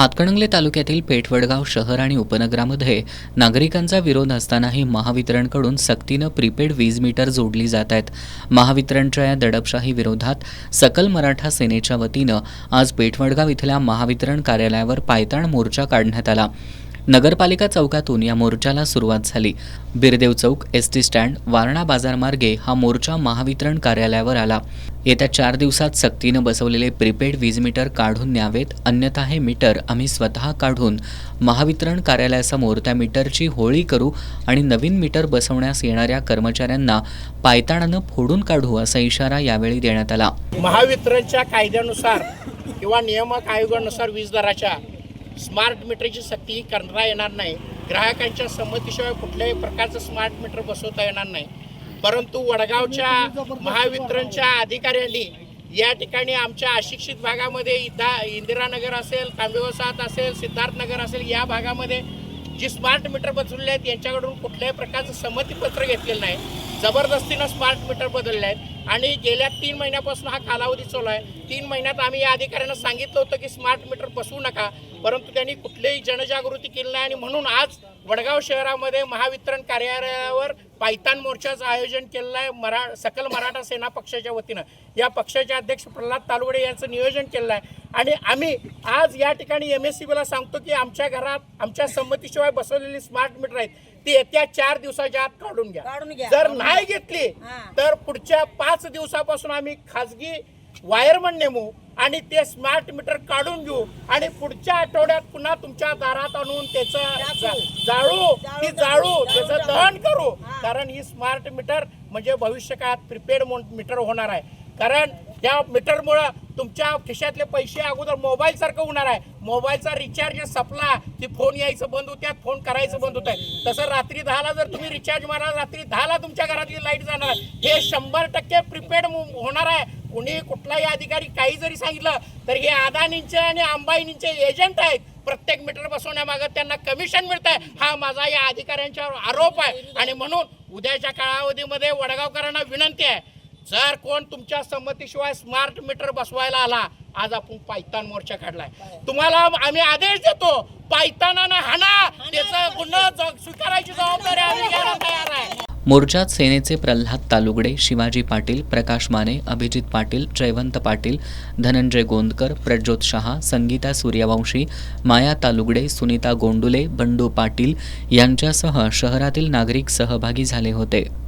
हातकणंगले तालुक्यातील पेठवडगाव शहर आणि उपनगरामध्ये नागरिकांचा विरोध असतानाही महावितरणकडून सक्तीनं प्रीपेड वीज मीटर जोडली जात आहेत। महावितरणच्या या दडपशाही विरोधात सकल मराठा सेनेच्या वतीनं आज पेठवडगाव इथल्या महावितरण कार्यालयावर पायताण मोर्चा काढण्यात आला। नगरपालिका चौकातून या मोर्चाला सुरुवात झाली। बिरदेव चौक, एसटी स्टँड, वारणा बाजार मार्गे हा मोर्चा महावितरण कार्यालयावर आला। येत्या 4 दिवसात सक्तीनं बसवलेले प्रीपेड वीज मीटर काढून न्यावेत, अन्यथा हे मीटर आम्ही स्वतः काढून महावितरण कार्यालयासमोर त्या मीटरची होळी करू आणि नवीन मीटर बसवण्यास येणाऱ्या कर्मचाऱ्यांना पायताणानं फोडून काढू असा इशारा यावेळी देण्यात आला। महावितरणच्या कायद्यानुसार किंवा नियामक आयोगानुसार वीज दराच्या स्मार्ट मीटरची सक्ती करता येणार नाही। ग्राहकांच्या संमतीशिवाय कुठल्याही प्रकारचं स्मार्ट मीटर बसवता येणार नाही। परंतु वडगावच्या महावितरणच्या अधिकाऱ्यांनी या ठिकाणी आमच्या अशिक्षित भागामध्ये इंदिरानगर असेल, तांबेवसाहत असेल, सिद्धार्थनगर असेल, या भागामध्ये जी स्मार्ट मीटर बसवले आहेत यांच्याकडून कुठल्याही प्रकारचं संमतीपत्र घेतलेलं नाही। जबरदस्तीनं स्मार्ट मीटर बदलले आहेत आणि गेल्या 3 महिन्यापासून हा कालावधी चालू आहे। 3 महिन्यात आम्ही या अधिकाऱ्यांना सांगितलं होतं की स्मार्ट मीटर बसवू नका, परंतु त्यांनी कुठलीही जनजागृती केली नाही आणि म्हणून आज वडगाव शहरामध्ये महावितरण कार्यालयावर पायतान मोर्चाचं आयोजन केलेलं आहे। सकल मराठा सेना पक्षाच्या वतीनं या पक्षाचे अध्यक्ष प्रल्हाद तालुगडे यांचं नियोजन केलेलं आहे आणि आम्ही आज या ठिकाणी MSCBला सांगतो की आमच्या घरात आमच्या संमतीशिवाय बसवलेली स्मार्ट मीटर आहेत ती येत्या 4 दिवसाच्या आत काढून घ्या। जर नाही घेतली तर पुढच्या 5 दिवसापासून आम्ही खाजगी वायरमन नेमू आणि ते स्मार्ट मीटर काढून घेऊ आणि पुढच्या आठवड्यात पुन्हा तुमच्या दारात आणून त्याचं जाळू त्याचं दहन करू। कारण ही स्मार्ट मीटर म्हणजे भविष्य काळात प्रीपेड मीटर होणार आहे। कारण त्या मीटरमुळं तुमच्या खिशातले पैसे अगोदर मोबाईल सारखं होणार आहे। मोबाईलचा रिचार्ज संपला की फोन यायचं बंद होत्यात, फोन करायचं बंद होत आहे। तसं रात्री 10ला जर तुम्ही रिचार्ज मारा, रात्री 10ला तुमच्या घरातली लाईट जाणार आहे। हे 100% प्रीपेड होणार आहे। कुणी कुठलाही अधिकारी काही जरी सांगितलं तर हे अदानींचे आणि अंबानींचे एजंट आहेत। प्रत्येक मीटर बसवण्यामागं त्यांना कमिशन मिळत आहे, हा माझा या अधिकाऱ्यांच्यावर आरोप आहे। आणि म्हणून उद्याच्या कालावधीमध्ये वडगावकरांना विनंती आहे, जर कोण तुमच्या संमतीशिवाय स्मार्ट मीटर बसवायला आला, आज आपण पायतान मोर्चा काढलाय, तुम्हाला आम्ही आदेश देतो, पायतानानं हाणा, त्याचा गुन्हा स्वीकारायची जबाबदारी आम्ही घ्यायला तयार आहे। मोर्चात सेनेचे प्रल्हाद तालुगडे, शिवाजी पाटील, प्रकाश माने, अभिजित पाटील, जयवंत पाटील, धनंजय गोंदकर, प्रज्योत शहा, संगीता सूर्यवंशी, माया तालुगडे, सुनीता गोंडुले, बंडू पाटील यांच्यासह शहरातील नागरिक सहभागी झाले होते।